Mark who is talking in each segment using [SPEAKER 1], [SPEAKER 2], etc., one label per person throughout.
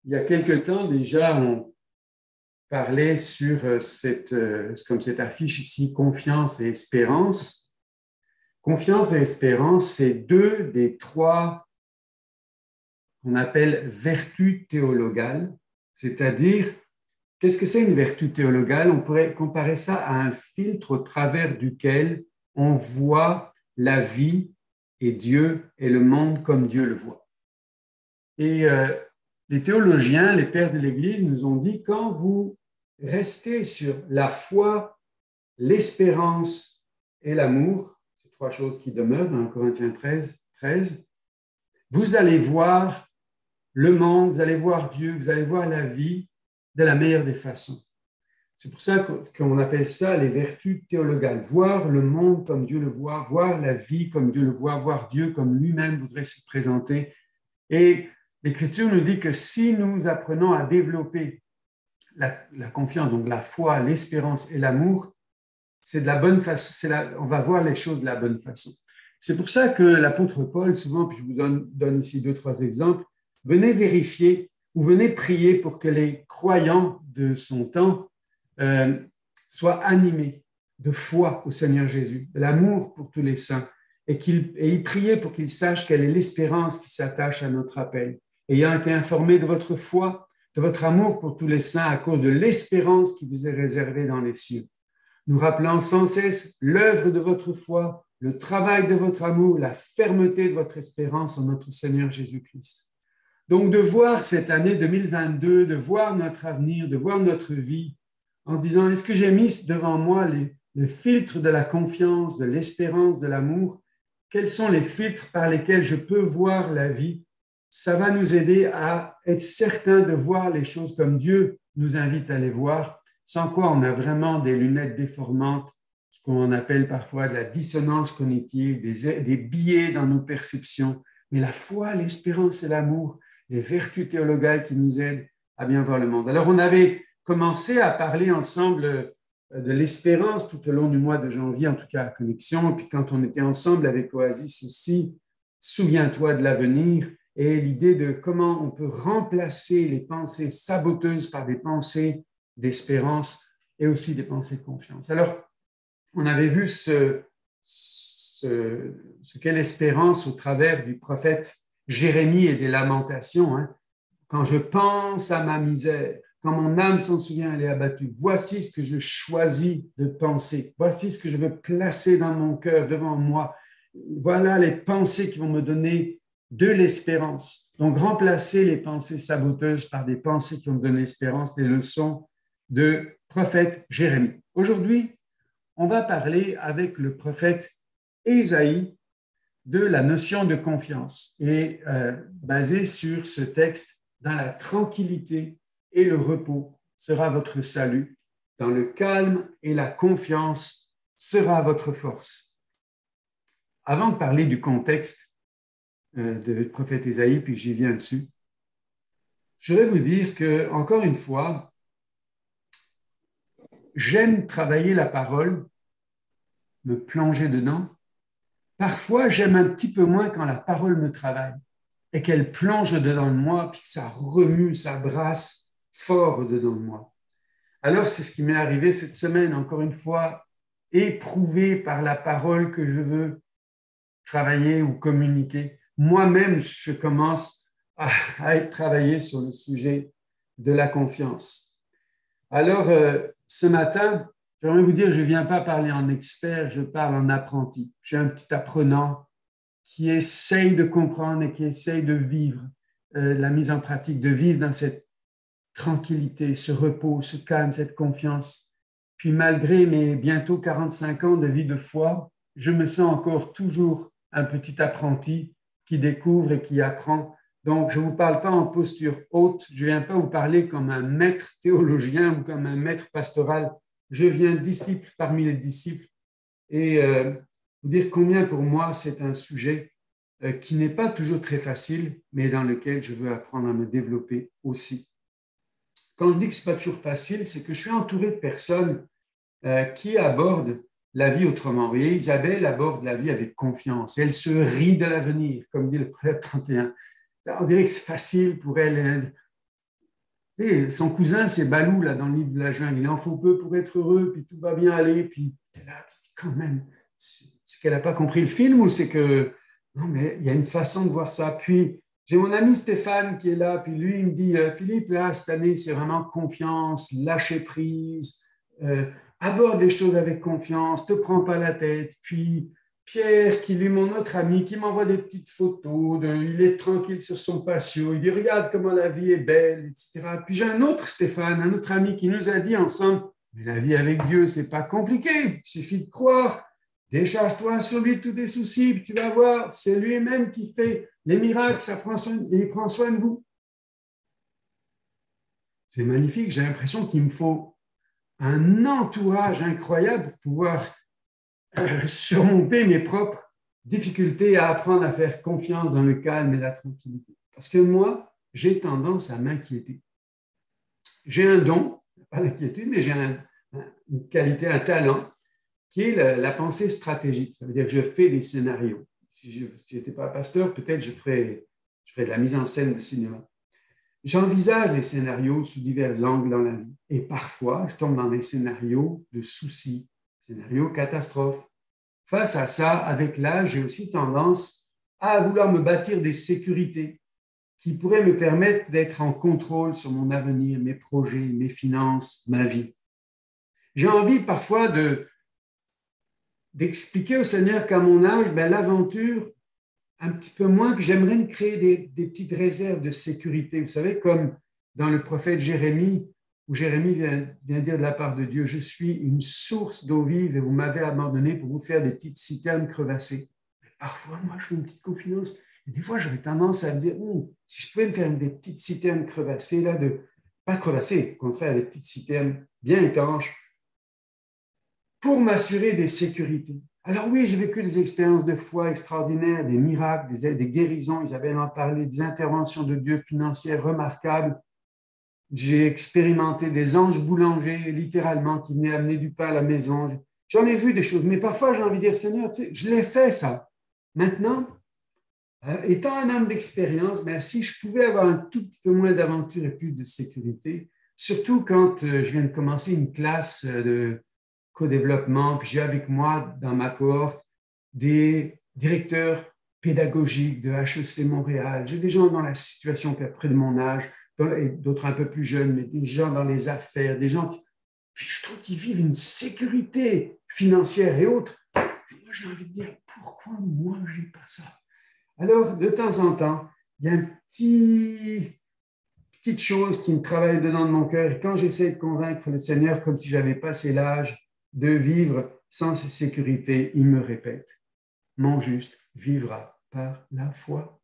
[SPEAKER 1] Il y a quelque temps déjà, on parlait sur comme cette affiche ici, confiance et espérance. Confiance et espérance, c'est deux des trois qu'on appelle vertus théologales, c'est-à-dire, qu'est-ce que c'est une vertu théologale? On pourrait comparer ça à un filtre au travers duquel on voit la vie et Dieu et le monde comme Dieu le voit. Et les théologiens, les pères de l'Église nous ont dit, quand vous restez sur la foi, l'espérance et l'amour, ces trois choses qui demeurent dans Corinthiens 13, vous allez voir le monde, vous allez voir Dieu, vous allez voir la vie de la meilleure des façons. C'est pour ça qu'on appelle ça les vertus théologales. Voir le monde comme Dieu le voit, voir la vie comme Dieu le voit, voir Dieu comme lui-même voudrait se présenter. Et l'Écriture nous dit que si nous apprenons à développer la confiance, donc la foi, l'espérance et l'amour, c'est de la bonne façon, on va voir les choses de la bonne façon. C'est pour ça que l'apôtre Paul, souvent, puis je vous donne ici 2-3 exemples, venez vérifier ou venez prier pour que les croyants de son temps soient animés de foi au Seigneur Jésus, de l'amour pour tous les saints, et il priait pour qu'ils sachent quelle est l'espérance qui s'attache à notre appel. Ayant été informés de votre foi, de votre amour pour tous les saints à cause de l'espérance qui vous est réservée dans les cieux. Nous rappelant sans cesse l'œuvre de votre foi, le travail de votre amour, la fermeté de votre espérance en notre Seigneur Jésus-Christ. Donc de voir cette année 2022, de voir notre avenir, de voir notre vie, en disant, est-ce que j'ai mis devant moi le filtre de la confiance, de l'espérance, de l'amour? Quels sont les filtres par lesquels je peux voir la vie? Ça va nous aider à être certains de voir les choses comme Dieu nous invite à les voir, sans quoi on a vraiment des lunettes déformantes, ce qu'on appelle parfois de la dissonance cognitive, des biais dans nos perceptions. Mais la foi, l'espérance et l'amour, les vertus théologales qui nous aident à bien voir le monde. Alors on avait commencé à parler ensemble de l'espérance tout au long du mois de janvier, en tout cas à Connexion, et puis quand on était ensemble avec Oasis aussi, souviens-toi de l'avenir, et l'idée de comment on peut remplacer les pensées saboteuses par des pensées d'espérance et aussi des pensées de confiance. Alors, on avait vu ce qu'est l'espérance au travers du prophète Jérémie et des lamentations. Hein. Quand je pense à ma misère, quand mon âme s'en souvient, elle est abattue. Voici ce que je choisis de penser. Voici ce que je veux placer dans mon cœur, devant moi. Voilà les pensées qui vont me donner de l'espérance. Donc, remplacer les pensées saboteuses par des pensées qui vont me donner l'espérance, des leçons de prophète Jérémie. Aujourd'hui, on va parler avec le prophète Ésaïe de la notion de confiance et basé sur ce texte, dans la tranquillité et le repos sera votre salut, dans le calme et la confiance sera votre force. Avant de parler du contexte du prophète Ésaïe, puis j'y viens dessus, je vais vous dire que, encore une fois, j'aime travailler la parole, me plonger dedans. Parfois, j'aime un petit peu moins quand la parole me travaille et qu'elle plonge dedans de moi, puis que ça remue, ça brasse fort dedans de moi. Alors, c'est ce qui m'est arrivé cette semaine, encore une fois, éprouvé par la parole que je veux travailler ou communiquer. Moi-même, je commence à être travaillé sur le sujet de la confiance. Alors, ce matin, j'aimerais vous dire, je ne viens pas parler en expert, je parle en apprenti. Je suis un petit apprenant qui essaye de comprendre et qui essaye de vivre la mise en pratique, de vivre dans cette tranquillité, ce repos, ce calme, cette confiance. Puis malgré mes bientôt 45 ans de vie de foi, je me sens encore toujours un petit apprenti qui découvre et qui apprend. Donc, je ne vous parle pas en posture haute, je ne viens pas vous parler comme un maître théologien ou comme un maître pastoral. Je viens disciple parmi les disciples et vous dire combien pour moi c'est un sujet qui n'est pas toujours très facile, mais dans lequel je veux apprendre à me développer aussi. Quand je dis que ce n'est pas toujours facile, c'est que je suis entouré de personnes qui abordent la vie autrement. Vous voyez, Isabelle aborde la vie avec confiance. Elle se rit de l'avenir, comme dit le prophète 31. On dirait que c'est facile pour elle. Tu sais, son cousin, c'est Balou, là, dans le livre de la jungle. Il en faut peu pour être heureux, puis tout va bien aller. Puis tu es là, tu te dis quand même, c'est qu'elle n'a pas compris le film ou c'est que. Non, mais il y a une façon de voir ça. Puis j'ai mon ami Stéphane qui est là, puis lui, il me dit Philippe, là, cette année, c'est vraiment confiance, lâcher prise, euh, aborde les choses avec confiance, te prends pas la tête. Puis Pierre, qui lui, mon autre ami, qui m'envoie des petites photos, il est tranquille sur son patio, il dit regarde comment la vie est belle, etc. Puis j'ai un autre Stéphane, un autre ami qui nous a dit ensemble, mais la vie avec Dieu, c'est pas compliqué, il suffit de croire, décharge-toi sur lui de tous tes soucis, puis tu vas voir, c'est lui-même qui fait les miracles, il prend soin de vous. C'est magnifique, j'ai l'impression qu'il me faut un entourage incroyable pour pouvoir surmonter mes propres difficultés à apprendre à faire confiance dans le calme et la tranquillité. Parce que moi, j'ai tendance à m'inquiéter. J'ai un don, pas l'inquiétude, mais j'ai une qualité, un talent, qui est la pensée stratégique. Ça veut dire que je fais des scénarios. Si je n'étais pas pasteur, peut-être je ferais de la mise en scène de cinéma. J'envisage les scénarios sous divers angles dans la vie. Et parfois, je tombe dans des scénarios de soucis, scénarios catastrophes. Face à ça, avec l'âge, j'ai aussi tendance à vouloir me bâtir des sécurités qui pourraient me permettre d'être en contrôle sur mon avenir, mes projets, mes finances, ma vie. J'ai envie parfois d'expliquer au Seigneur qu'à mon âge, l'aventure, un petit peu moins, puis j'aimerais me créer des petites réserves de sécurité. Vous savez, comme dans le prophète Jérémie, où Jérémie vient dire de la part de Dieu, je suis une source d'eau vive et vous m'avez abandonné pour vous faire des petites citernes crevassées. Mais parfois, moi, je fais une petite confidence. Et des fois, j'aurais tendance à me dire, si je pouvais me faire des petites citernes crevassées, pas crevassées, au contraire, des petites citernes bien étanches, pour m'assurer des sécurités. Alors oui, j'ai vécu des expériences de foi extraordinaires, des miracles, des guérisons, Isabelle en parlait, des interventions de Dieu financières remarquables. J'ai expérimenté des anges boulangers, littéralement, qui venaient amener du pain à la maison. J'en ai vu des choses, mais parfois j'ai envie de dire, Seigneur, tu sais, je l'ai fait ça. Maintenant, étant un homme d'expérience, si je pouvais avoir un tout petit peu moins d'aventure et plus de sécurité, surtout quand je viens de commencer une classe de co-développement, puis j'ai avec moi dans ma cohorte des directeurs pédagogiques de HEC Montréal. J'ai des gens dans la situation près de mon âge, d'autres un peu plus jeunes, mais des gens dans les affaires, des gens qui, puis je trouve qu'ils vivent une sécurité financière et autres. Et moi, j'ai envie de dire, pourquoi moi, je n'ai pas ça? Alors, de temps en temps, il y a une petite chose qui me travaille dedans de mon cœur. Et quand j'essaie de convaincre le Seigneur, comme si j'avais passé l'âge de vivre sans ces sécurités, il me répète, mon juste vivra par la foi.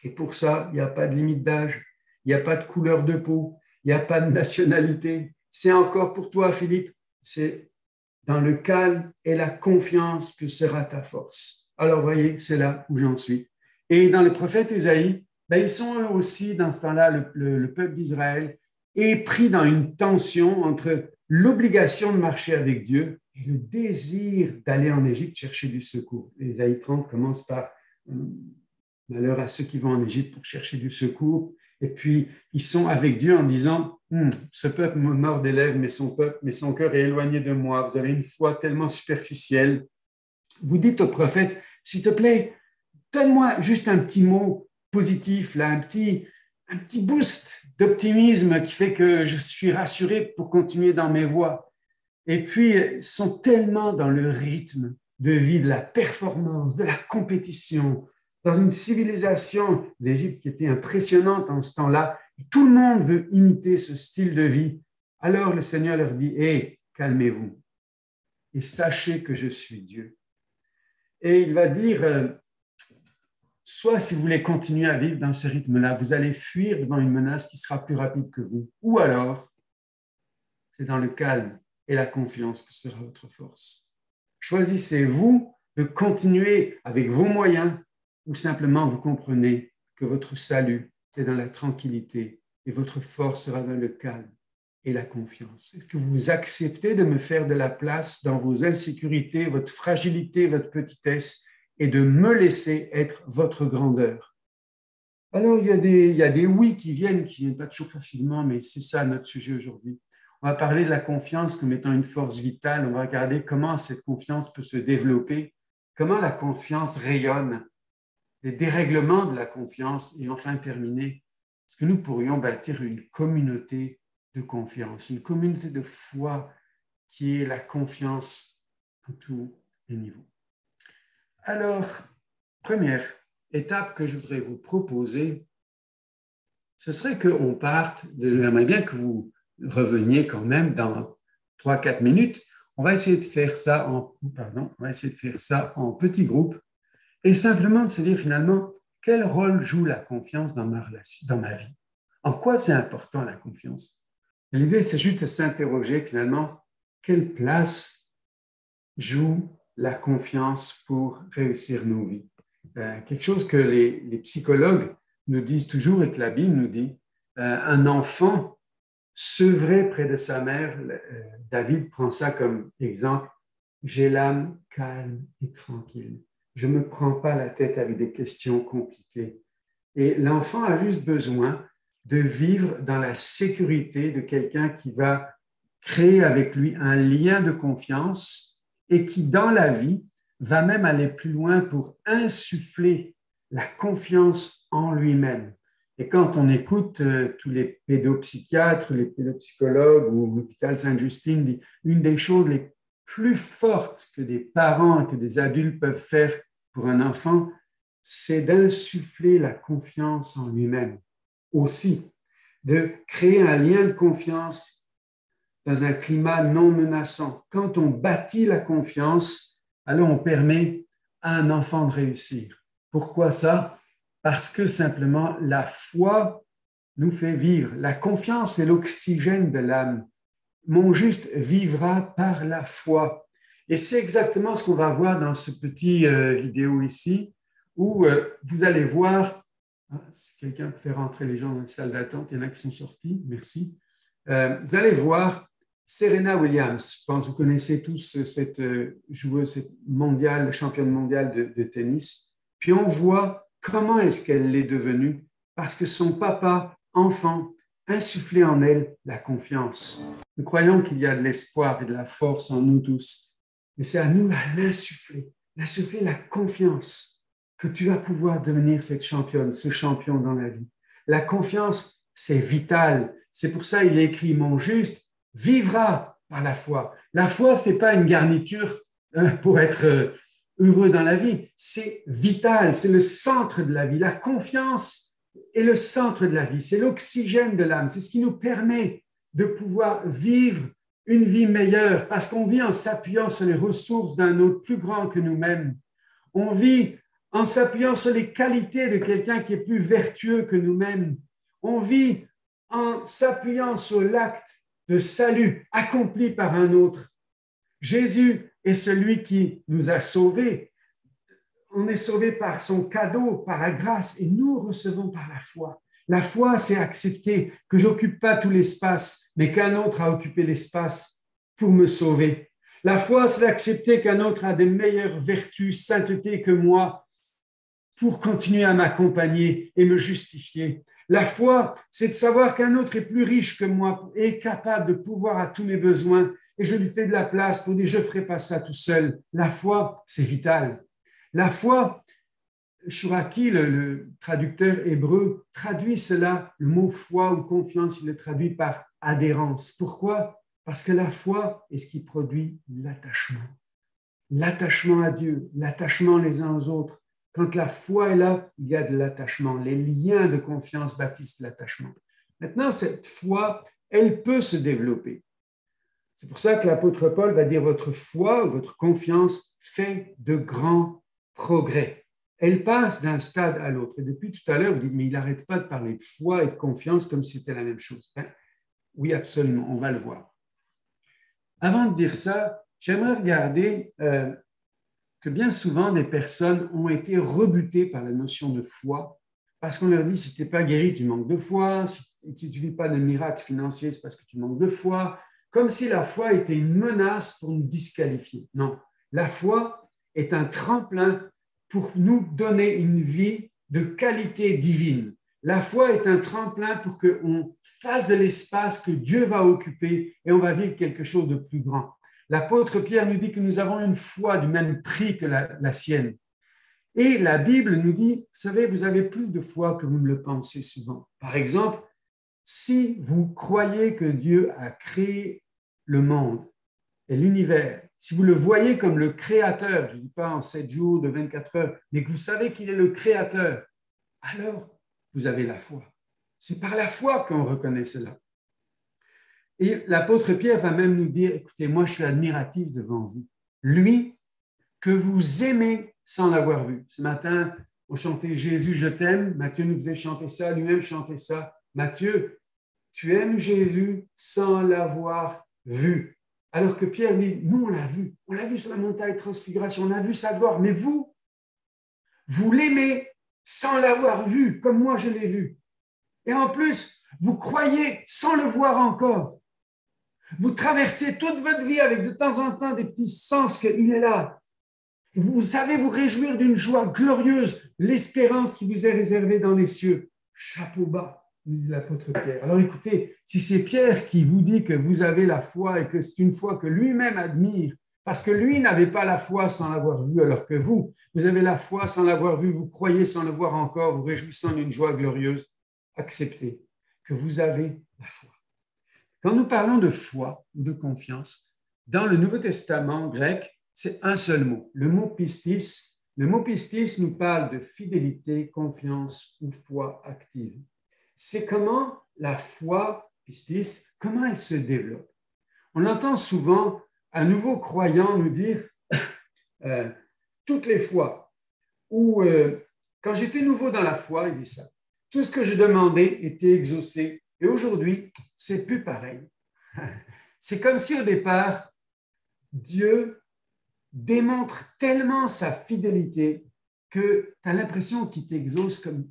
[SPEAKER 1] Et pour ça, il n'y a pas de limite d'âge, il n'y a pas de couleur de peau, il n'y a pas de nationalité. C'est encore pour toi, Philippe, c'est dans le calme et la confiance que sera ta force. Alors, voyez, c'est là où j'en suis. Et dans le prophète Ésaïe, ils sont eux aussi, dans ce temps-là, le peuple d'Israël est pris dans une tension entre l'obligation de marcher avec Dieu et le désir d'aller en Égypte chercher du secours. Ésaïe 30 commence par malheur à ceux qui vont en Égypte pour chercher du secours. Et puis, ils sont avec Dieu en disant, ce peuple me mord des lèvres, mais son cœur est éloigné de moi. Vous avez une foi tellement superficielle. Vous dites au prophète, s'il te plaît, donne-moi juste un petit mot positif, là, un petit boost d'optimisme qui fait que je suis rassuré pour continuer dans mes voies. Et puis, ils sont tellement dans le rythme de vie, de la performance, de la compétition, dans une civilisation d'Égypte qui était impressionnante en ce temps-là, et tout le monde veut imiter ce style de vie. Alors le Seigneur leur dit, calmez-vous et sachez que je suis Dieu. Et il va dire, soit si vous voulez continuer à vivre dans ce rythme-là, vous allez fuir devant une menace qui sera plus rapide que vous, ou alors c'est dans le calme et la confiance que sera votre force. Choisissez-vous de continuer avec vos moyens ou simplement vous comprenez que votre salut, c'est dans la tranquillité et votre force sera dans le calme et la confiance. Est-ce que vous acceptez de me faire de la place dans vos insécurités, votre fragilité, votre petitesse et de me laisser être votre grandeur? Alors, il y a des oui qui viennent pas toujours facilement, mais c'est ça notre sujet aujourd'hui. On va parler de la confiance comme étant une force vitale. On va regarder comment cette confiance peut se développer, comment la confiance rayonne, les dérèglements de la confiance et enfin terminer. Est-ce que nous pourrions bâtir une communauté de confiance, une communauté de foi qui est la confiance à tous les niveaux? Alors, première étape que je voudrais vous proposer, ce serait qu'on parte, j'aimerais bien que vous reveniez quand même dans 3-4 minutes. On va essayer de faire ça en petits groupes et simplement de se dire finalement quel rôle joue la confiance dans ma vie. En quoi c'est important la confiance? L'idée, c'est juste de s'interroger finalement quelle place joue la confiance pour réussir nos vies. Quelque chose que les psychologues nous disent toujours et que la Bible nous dit, un enfant sevré près de sa mère, David prend ça comme exemple, j'ai l'âme calme et tranquille. Je ne me prends pas la tête avec des questions compliquées. Et l'enfant a juste besoin de vivre dans la sécurité de quelqu'un qui va créer avec lui un lien de confiance et qui, dans la vie, va même aller plus loin pour insuffler la confiance en lui-même. Et quand on écoute tous les pédopsychiatres, les pédopsychologues ou l'hôpital Sainte-Justine, une des choses les plus fortes que des parents et que des adultes peuvent faire pour un enfant, c'est d'insuffler la confiance en lui-même. Aussi, de créer un lien de confiance dans un climat non menaçant. Quand on bâtit la confiance, alors on permet à un enfant de réussir. Pourquoi ça? Parce que simplement la foi nous fait vivre. La confiance est l'oxygène de l'âme. Mon juste vivra par la foi. Et c'est exactement ce qu'on va voir dans ce petit vidéo ici, où vous allez voir, si quelqu'un peut faire rentrer les gens dans la salle d'attente, il y en a qui sont sortis, merci. Vous allez voir Serena Williams, je pense que vous connaissez tous cette joueuse mondiale, championne mondiale de tennis. Puis on voit comment est-ce qu'elle l'est devenue, parce que son papa, enfant, insufflait en elle la confiance. Nous croyons qu'il y a de l'espoir et de la force en nous tous, mais c'est à nous à l'insuffler la confiance que tu vas pouvoir devenir cette championne, ce champion dans la vie. La confiance, c'est vital. C'est pour ça qu'il est écrit, mon juste vivra par la foi. La foi, ce n'est pas une garniture pour être heureux dans la vie. C'est vital, c'est le centre de la vie. La confiance est le centre de la vie, c'est l'oxygène de l'âme, c'est ce qui nous permet de pouvoir vivre une vie meilleure parce qu'on vit en s'appuyant sur les ressources d'un autre plus grand que nous-mêmes. On vit en s'appuyant sur les qualités de quelqu'un qui est plus vertueux que nous-mêmes. On vit en s'appuyant sur l'acte de salut accompli par un autre. Jésus est celui qui nous a sauvés. On est sauvés par son cadeau, par la grâce, et nous recevons par la foi. La foi, c'est accepter que je n'occupe pas tout l'espace, mais qu'un autre a occupé l'espace pour me sauver. La foi, c'est d'accepter qu'un autre a des meilleures vertus, sainteté que moi, pour continuer à m'accompagner et me justifier. La foi, c'est de savoir qu'un autre est plus riche que moi et est capable de pouvoir à tous mes besoins et je lui fais de la place pour dire je ne ferai pas ça tout seul. La foi, c'est vital. La foi, Shuraki, le traducteur hébreu, traduit cela, le mot foi ou confiance, il le traduit par adhérence. Pourquoi? Parce que la foi est ce qui produit l'attachement. L'attachement à Dieu, l'attachement les uns aux autres. Quand la foi est là, il y a de l'attachement. Les liens de confiance bâtissent l'attachement. Maintenant, cette foi, elle peut se développer. C'est pour ça que l'apôtre Paul va dire votre foi ou votre confiance fait de grands progrès. Elle passe d'un stade à l'autre. Et depuis tout à l'heure, vous dites, mais il n'arrête pas de parler de foi et de confiance comme si c'était la même chose. Oui, absolument, on va le voir. Avant de dire ça, j'aimerais regarder que bien souvent, des personnes ont été rebutées par la notion de foi parce qu'on leur dit, si tu n'es pas guéri, tu manques de foi, si tu ne vis pas de miracle financier, c'est parce que tu manques de foi, comme si la foi était une menace pour nous disqualifier. Non, la foi est un tremplin pour nous donner une vie de qualité divine. La foi est un tremplin pour qu'on fasse de l'espace que Dieu va occuper et on va vivre quelque chose de plus grand. L'apôtre Pierre nous dit que nous avons une foi du même prix que la sienne. Et la Bible nous dit, vous savez, vous avez plus de foi que vous ne le pensez souvent. Par exemple, si vous croyez que Dieu a créé le monde et l'univers, si vous le voyez comme le créateur, je ne dis pas en 7 jours, de 24 heures, mais que vous savez qu'il est le créateur, alors vous avez la foi. C'est par la foi qu'on reconnaît cela. Et l'apôtre Pierre va même nous dire, écoutez, moi je suis admiratif devant vous. Lui que vous aimez sans l'avoir vu. Ce matin, on chantait Jésus, je t'aime. Matthieu nous faisait chanter ça, lui-même chantait ça. Matthieu, tu aimes Jésus sans l'avoir vu. Alors que Pierre dit, nous on l'a vu sur la montagne de transfiguration, on a vu sa gloire, mais vous l'aimez sans l'avoir vu, comme moi je l'ai vu. Et en plus, vous croyez sans le voir encore. Vous traversez toute votre vie avec de temps en temps des petits sens qu'il est là. Et vous savez vous réjouir d'une joie glorieuse, l'espérance qui vous est réservée dans les cieux. Chapeau bas, nous dit l'apôtre Pierre. Alors écoutez, si c'est Pierre qui vous dit que vous avez la foi et que c'est une foi que lui-même admire, parce que lui n'avait pas la foi sans l'avoir vu, alors que vous avez la foi sans l'avoir vu, vous croyez sans le voir encore, vous réjouissant d'une joie glorieuse, acceptez que vous avez la foi. Quand nous parlons de foi ou de confiance, dans le Nouveau Testament grec, c'est un seul mot, le mot pistis. Le mot pistis nous parle de fidélité, confiance ou foi active. C'est comment la foi, pistis, comment elle se développe. On entend souvent un nouveau croyant nous dire toutes les fois où, quand j'étais nouveau dans la foi, il dit ça, tout ce que je demandais était exaucé et aujourd'hui, c'est plus pareil. C'est comme si au départ, Dieu démontre tellement sa fidélité que tu as l'impression qu'il t'exauce comme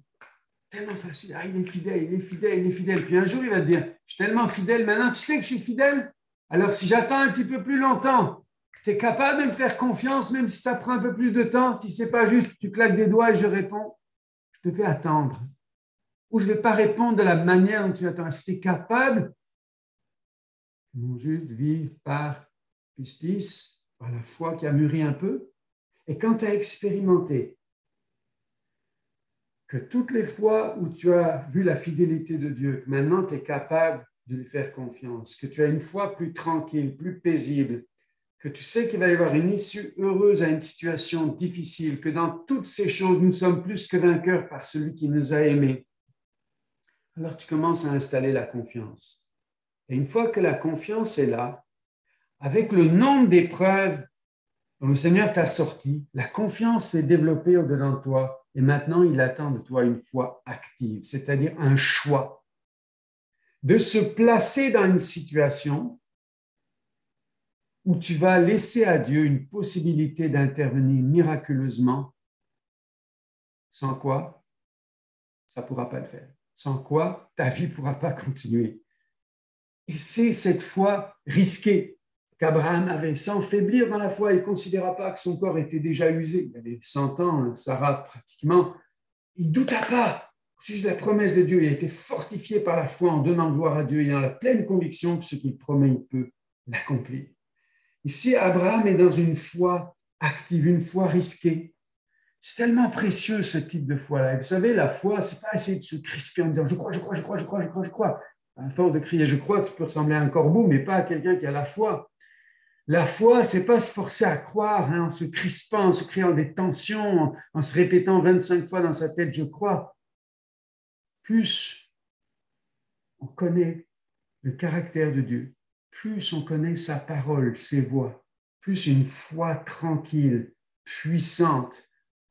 [SPEAKER 1] tellement facile. Ah, il est fidèle, il est fidèle, il est fidèle. Puis un jour, il va te dire, je suis tellement fidèle, maintenant tu sais que je suis fidèle. Alors si j'attends un petit peu plus longtemps, tu es capable de me faire confiance, même si ça prend un peu plus de temps, si ce n'est pas juste, tu claques des doigts et je réponds, je te fais attendre. Ou je ne vais pas répondre de la manière dont tu attends. Si tu es capable, non juste vivre par pistis, par la foi qui a mûri un peu. Et quand tu as expérimenté que toutes les fois où tu as vu la fidélité de Dieu, maintenant tu es capable de lui faire confiance, que tu as une foi plus tranquille, plus paisible, que tu sais qu'il va y avoir une issue heureuse à une situation difficile, que dans toutes ces choses, nous sommes plus que vainqueurs par celui qui nous a aimés. Alors tu commences à installer la confiance. Et une fois que la confiance est là, avec le nombre d'épreuves dont le Seigneur t'a sorti, la confiance s'est développée au-dedans de toi et maintenant il attend de toi une foi active, c'est-à-dire un choix de se placer dans une situation où tu vas laisser à Dieu une possibilité d'intervenir miraculeusement, sans quoi ça ne pourra pas le faire, sans quoi ta vie ne pourra pas continuer. Et c'est cette foi risquée qu'Abraham avait, sans faiblir dans la foi. Il ne considéra pas que son corps était déjà usé. Il avait 100 ans, Sarah pratiquement. Il ne douta pas au sujet de la promesse de Dieu. Il a été fortifié par la foi en donnant gloire à Dieu et en la pleine conviction que ce qu'il promet, il peut l'accomplir. Ici, Abraham est dans une foi active, une foi risquée. C'est tellement précieux ce type de foi-là. Et vous savez, la foi, ce n'est pas essayer de se crisper en disant « je crois ». À force de crier « je crois », tu peux ressembler à un corbeau, mais pas à quelqu'un qui a la foi. La foi, ce n'est pas se forcer à croire en se crispant, en se créant des tensions, en se répétant 25 fois dans sa tête « je crois ». Plus on connaît le caractère de Dieu, plus on connaît sa parole, ses voies, plus une foi tranquille, puissante,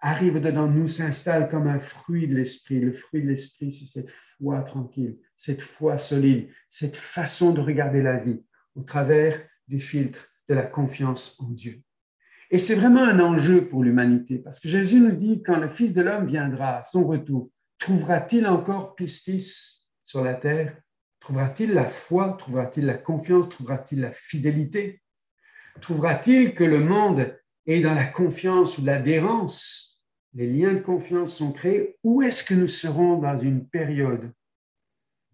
[SPEAKER 1] arrive dedans nous, s'installe comme un fruit de l'esprit. Le fruit de l'esprit, c'est cette foi tranquille, cette foi solide, cette façon de regarder la vie au travers du filtre de la confiance en Dieu. Et c'est vraiment un enjeu pour l'humanité, parce que Jésus nous dit, quand le Fils de l'homme viendra à son retour, trouvera-t-il encore pistis sur la terre? Trouvera-t-il la foi? Trouvera-t-il la confiance? Trouvera-t-il la fidélité? Trouvera-t-il que le monde est dans la confiance ou l'adhérence les liens de confiance sont créés, où est-ce que nous serons dans une période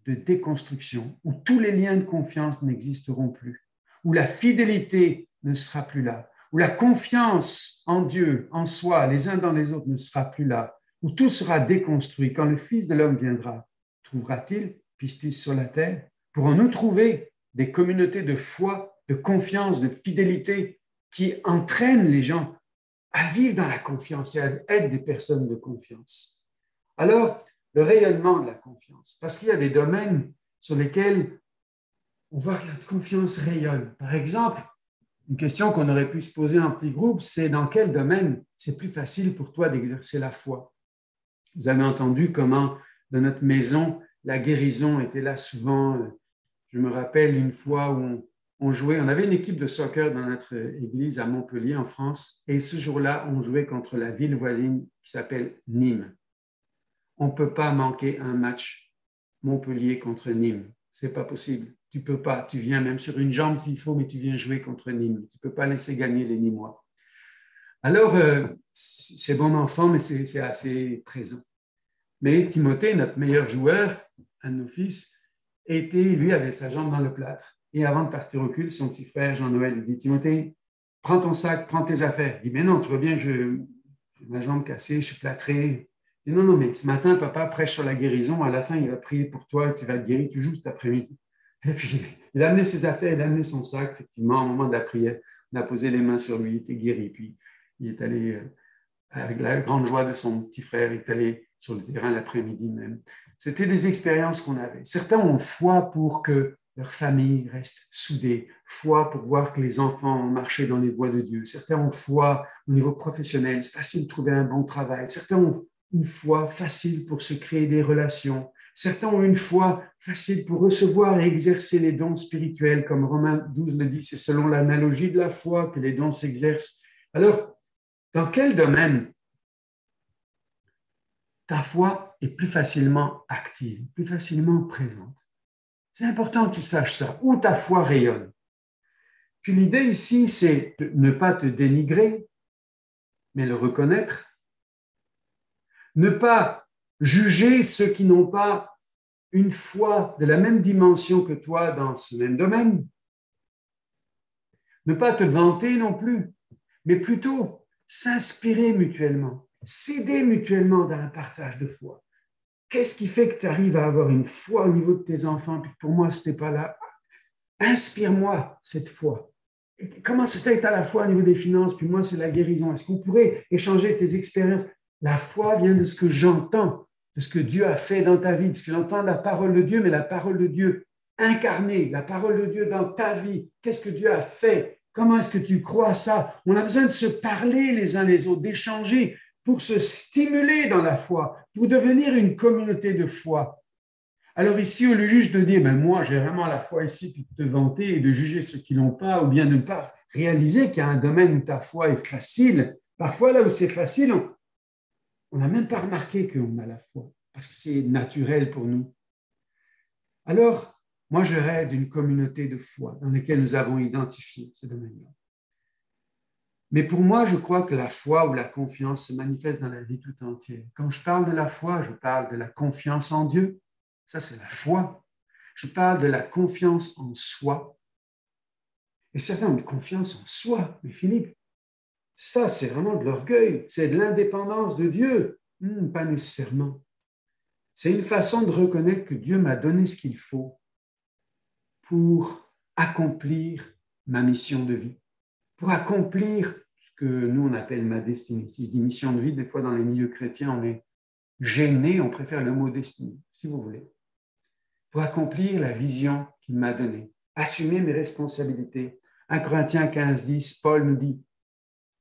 [SPEAKER 1] de déconstruction, où tous les liens de confiance n'existeront plus, où la fidélité ne sera plus là, où la confiance en Dieu, en soi, les uns dans les autres ne sera plus là, où tout sera déconstruit. Quand le Fils de l'homme viendra, trouvera-t-il pistis sur la terre? Pourrons-nous trouver des communautés de foi, de confiance, de fidélité qui entraînent les gens à vivre dans la confiance et à être des personnes de confiance? Alors, le rayonnement de la confiance, parce qu'il y a des domaines sur lesquels on voit que la confiance rayonne. Par exemple, une question qu'on aurait pu se poser en petit groupe, c'est dans quel domaine c'est plus facile pour toi d'exercer la foi? Vous avez entendu comment dans notre maison, la guérison était là souvent. Je me rappelle une fois où on jouait, on avait une équipe de soccer dans notre église à Montpellier, en France, et ce jour-là, on jouait contre la ville voisine qui s'appelle Nîmes. On ne peut pas manquer un match Montpellier contre Nîmes. C'est pas possible. Tu peux pas. Tu viens même sur une jambe s'il faut, mais tu viens jouer contre Nîmes. Tu peux pas laisser gagner les Nîmois. Alors, c'est bon enfant, mais c'est assez présent. Mais Timothée, notre meilleur joueur, un de nos fils, lui avait sa jambe dans le plâtre. Et avant de partir au culte, son petit frère Jean-Noël lui dit, Timothée, prends ton sac, prends tes affaires. Il dit, mais non, tu vois bien, j'ai ma jambe cassée, je suis plâtré. Il dit, non, mais ce matin, papa prêche sur la guérison. À la fin, il va prier pour toi, tu vas être guéri, tu joues cet après-midi. Et puis, il a amené ses affaires, il a amené son sac, effectivement, au moment de la prière. On a posé les mains sur lui, il était guéri. Puis, il est allé, avec la grande joie de son petit frère, il est allé sur le terrain l'après-midi même. C'était des expériences qu'on avait. Certains ont foi pour que leur famille reste soudée, foi pour voir que les enfants ont marché dans les voies de Dieu. Certains ont foi au niveau professionnel, c'est facile de trouver un bon travail. Certains ont une foi facile pour se créer des relations. Certains ont une foi facile pour recevoir et exercer les dons spirituels, comme Romains 12 le dit, c'est selon l'analogie de la foi que les dons s'exercent. Alors, dans quel domaine ta foi est plus facilement active, plus facilement présente? C'est important que tu saches ça, où ta foi rayonne. Puis l'idée ici, c'est de ne pas te dénigrer, mais le reconnaître. Ne pas juger ceux qui n'ont pas une foi de la même dimension que toi dans ce même domaine. Ne pas te vanter non plus, mais plutôt s'inspirer mutuellement, s'aider mutuellement dans un partage de foi. Qu'est-ce qui fait que tu arrives à avoir une foi au niveau de tes enfants, puis pour moi, ce n'était pas là? Inspire-moi cette foi. Et comment se fait que tu as la foi au niveau des finances, puis moi, c'est la guérison? Est-ce qu'on pourrait échanger tes expériences? La foi vient de ce que j'entends, de ce que Dieu a fait dans ta vie, de ce que j'entends de la parole de Dieu, mais la parole de Dieu incarnée, la parole de Dieu dans ta vie. Qu'est-ce que Dieu a fait? Comment est-ce que tu crois ça? On a besoin de se parler les uns les autres, d'échanger pour se stimuler dans la foi, pour devenir une communauté de foi. Alors ici, au lieu juste de dire, moi, j'ai vraiment la foi ici, puis de te vanter et de juger ceux qui l'ont pas, ou bien de ne pas réaliser qu'il y a un domaine où ta foi est facile. Parfois, là où c'est facile, on n'a même pas remarqué qu'on a la foi, parce que c'est naturel pour nous. Alors, moi, je rêve d'une communauté de foi dans laquelle nous avons identifié ce domaine-là. Mais pour moi, je crois que la foi ou la confiance se manifeste dans la vie tout entière. Quand je parle de la foi, je parle de la confiance en Dieu. Ça, c'est la foi. Je parle de la confiance en soi. Et certains ont une confiance en soi. Mais Philippe, ça, c'est vraiment de l'orgueil. C'est de l'indépendance de Dieu. Pas nécessairement. C'est une façon de reconnaître que Dieu m'a donné ce qu'il faut pour accomplir ma mission de vie, pour accomplir ce que nous, on appelle ma destinée. Si je dis mission de vie, des fois, dans les milieux chrétiens, on est gêné, on préfère le mot destinée, si vous voulez. Pour accomplir la vision qu'il m'a donnée, assumer mes responsabilités. 1 Corinthiens 15, 10, Paul nous dit,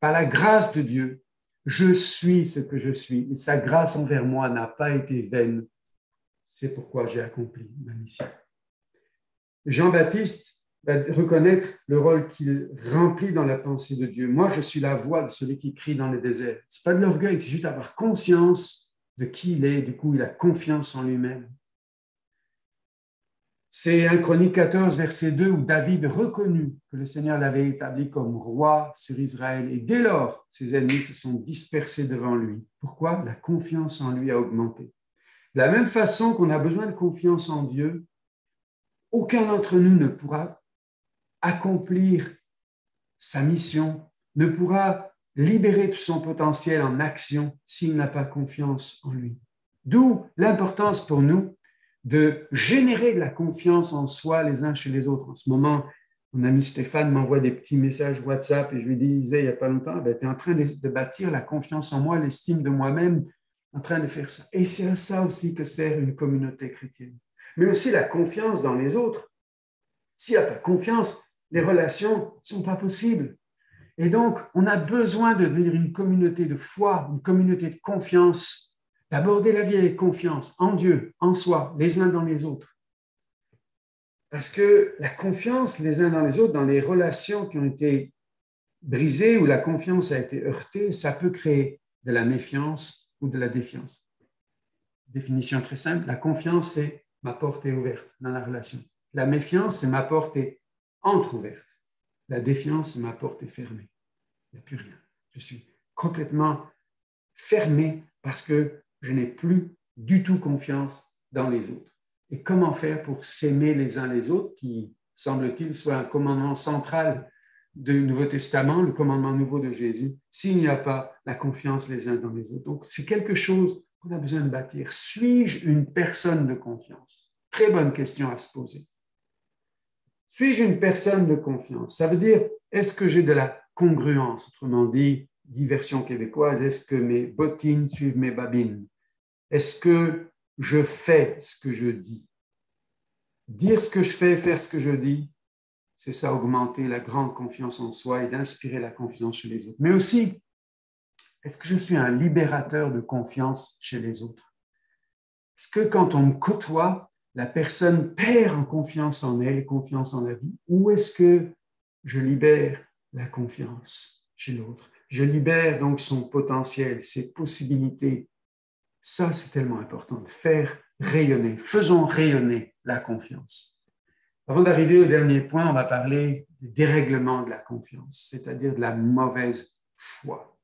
[SPEAKER 1] par la grâce de Dieu, je suis ce que je suis, et sa grâce envers moi n'a pas été vaine. C'est pourquoi j'ai accompli ma mission. Jean-Baptiste va reconnaître le rôle qu'il remplit dans la pensée de Dieu. Moi, je suis la voix de celui qui crie dans le désert. Ce n'est pas de l'orgueil, c'est juste avoir conscience de qui il est. Du coup, il a confiance en lui-même. C'est 1 Chronique 14, verset 2, où David reconnut que le Seigneur l'avait établi comme roi sur Israël. Et dès lors, ses ennemis se sont dispersés devant lui. Pourquoi? La confiance en lui a augmenté. De la même façon qu'on a besoin de confiance en Dieu, aucun d'entre nous ne pourra accomplir sa mission, ne pourra libérer tout son potentiel en action s'il n'a pas confiance en lui. D'où l'importance pour nous de générer de la confiance en soi les uns chez les autres. En ce moment, mon ami Stéphane m'envoie des petits messages WhatsApp et je lui disais il n'y a pas longtemps, tu es en train de bâtir la confiance en moi, l'estime de moi-même, en train de faire ça. Et c'est à ça aussi que sert une communauté chrétienne. Mais aussi la confiance dans les autres. S'il n'y a pas confiance, les relations ne sont pas possibles. Et donc, on a besoin de devenir une communauté de foi, une communauté de confiance, d'aborder la vie avec confiance en Dieu, en soi, les uns dans les autres. Parce que la confiance les uns dans les autres, dans les relations qui ont été brisées, où la confiance a été heurtée, ça peut créer de la méfiance ou de la défiance. Définition très simple, la confiance, c'est ma porte est ouverte dans la relation. La méfiance, c'est ma porte est entrouverte. La défiance, c'est ma porte est fermée. Il n'y a plus rien. Je suis complètement fermé parce que je n'ai plus du tout confiance dans les autres. Et comment faire pour s'aimer les uns les autres, qui, semble-t-il, soit un commandement central du Nouveau Testament, le commandement nouveau de Jésus, s'il n'y a pas la confiance les uns dans les autres. Donc, c'est quelque chose qu'on a besoin de bâtir. Suis-je une personne de confiance? Très bonne question à se poser. Suis-je une personne de confiance? Ça veut dire, est-ce que j'ai de la congruence? Autrement dit, version québécoise, est-ce que mes bottines suivent mes babines? Est-ce que je fais ce que je dis? Dire ce que je fais, faire ce que je dis, c'est ça, augmenter la grande confiance en soi et d'inspirer la confiance chez les autres. Mais aussi, est-ce que je suis un libérateur de confiance chez les autres? Est-ce que quand on me côtoie, la personne perd en confiance en elle, confiance en la vie, ou est-ce que je libère la confiance chez l'autre? Je libère donc son potentiel, ses possibilités. Ça, c'est tellement important de faire rayonner. Faisons rayonner la confiance. Avant d'arriver au dernier point, on va parler du dérèglement de la confiance, c'est-à-dire de la mauvaise foi.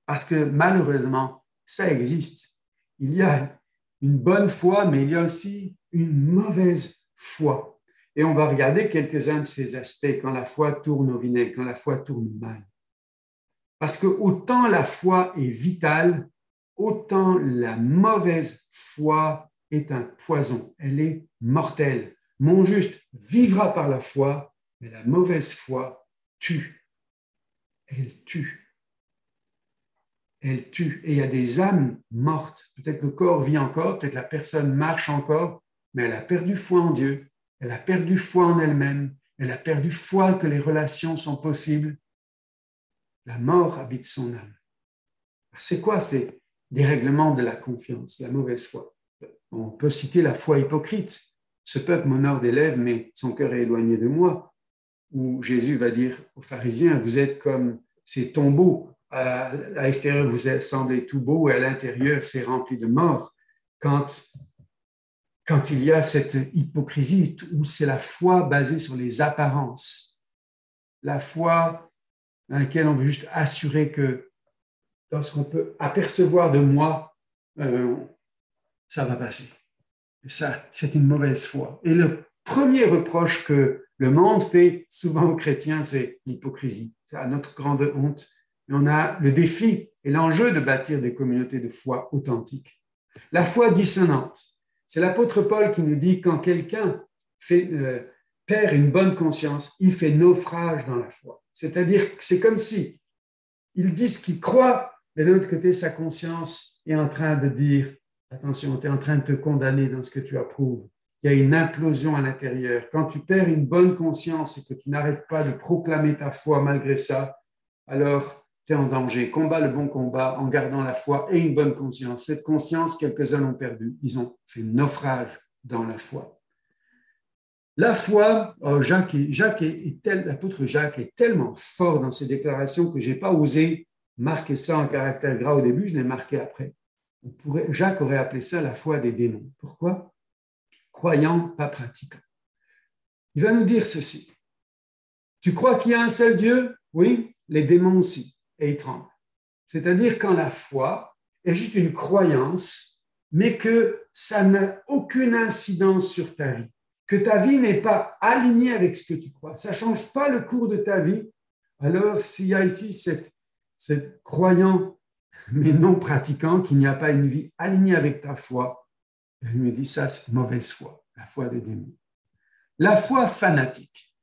[SPEAKER 1] Parce que malheureusement, ça existe. Il y a une bonne foi, mais il y a aussi une mauvaise foi. Et on va regarder quelques-uns de ces aspects quand la foi tourne au vinaigre, quand la foi tourne mal. Parce que autant la foi est vitale, autant la mauvaise foi est un poison. Elle est mortelle. Mon juste vivra par la foi, mais la mauvaise foi tue. Elle tue. Elle tue. Et il y a des âmes mortes. Peut-être le corps vit encore, peut-être la personne marche encore, mais elle a perdu foi en Dieu. Elle a perdu foi en elle-même. Elle a perdu foi que les relations sont possibles. La mort habite son âme. C'est quoi ces dérèglements de la confiance, la mauvaise foi? On peut citer la foi hypocrite. Ce peuple m'honore des lèvres, mais son cœur est éloigné de moi. Où Jésus va dire aux pharisiens, vous êtes comme ces tombeaux. À l'extérieur, vous semblez tout beau et à l'intérieur, c'est rempli de mort. Quand il y a cette hypocrisie où c'est la foi basée sur les apparences, la foi dans laquelle on veut juste assurer que dans ce qu'on peut apercevoir de moi, ça va passer. Et ça, c'est une mauvaise foi. Et le premier reproche que le monde fait souvent aux chrétiens, c'est l'hypocrisie. C'est à notre grande honte. Et on a le défi et l'enjeu de bâtir des communautés de foi authentiques. La foi dissonante. C'est l'apôtre Paul qui nous dit quand quelqu'un perd une bonne conscience, il fait naufrage dans la foi. C'est-à-dire que c'est comme si il dit ce qu'il croit, mais de l'autre côté, sa conscience est en train de dire attention, tu es en train de te condamner dans ce que tu approuves. Il y a une implosion à l'intérieur. Quand tu perds une bonne conscience et que tu n'arrêtes pas de proclamer ta foi malgré ça, alors tu es en danger. Combat le bon combat en gardant la foi et une bonne conscience. Cette conscience, quelques-uns l'ont perdue. Ils ont fait naufrage dans la foi. La foi, l'apôtre Jacques est tellement fort dans ses déclarations que je n'ai pas osé marquer ça en caractère gras au début, je l'ai marqué après. Jacques aurait appelé ça la foi des démons. Pourquoi? Croyant, pas pratiquant. Il va nous dire ceci. Tu crois qu'il y a un seul Dieu? Oui, les démons aussi, et ils tremblent. C'est-à-dire quand la foi est juste une croyance, mais que ça n'a aucune incidence sur ta vie, que ta vie n'est pas alignée avec ce que tu crois, ça ne change pas le cours de ta vie, alors s'il y a ici cette croyant, mais non pratiquant, qu'il n'y a pas une vie alignée avec ta foi, elle me dit ça, c'est mauvaise foi, la foi des démons. La foi fanatique.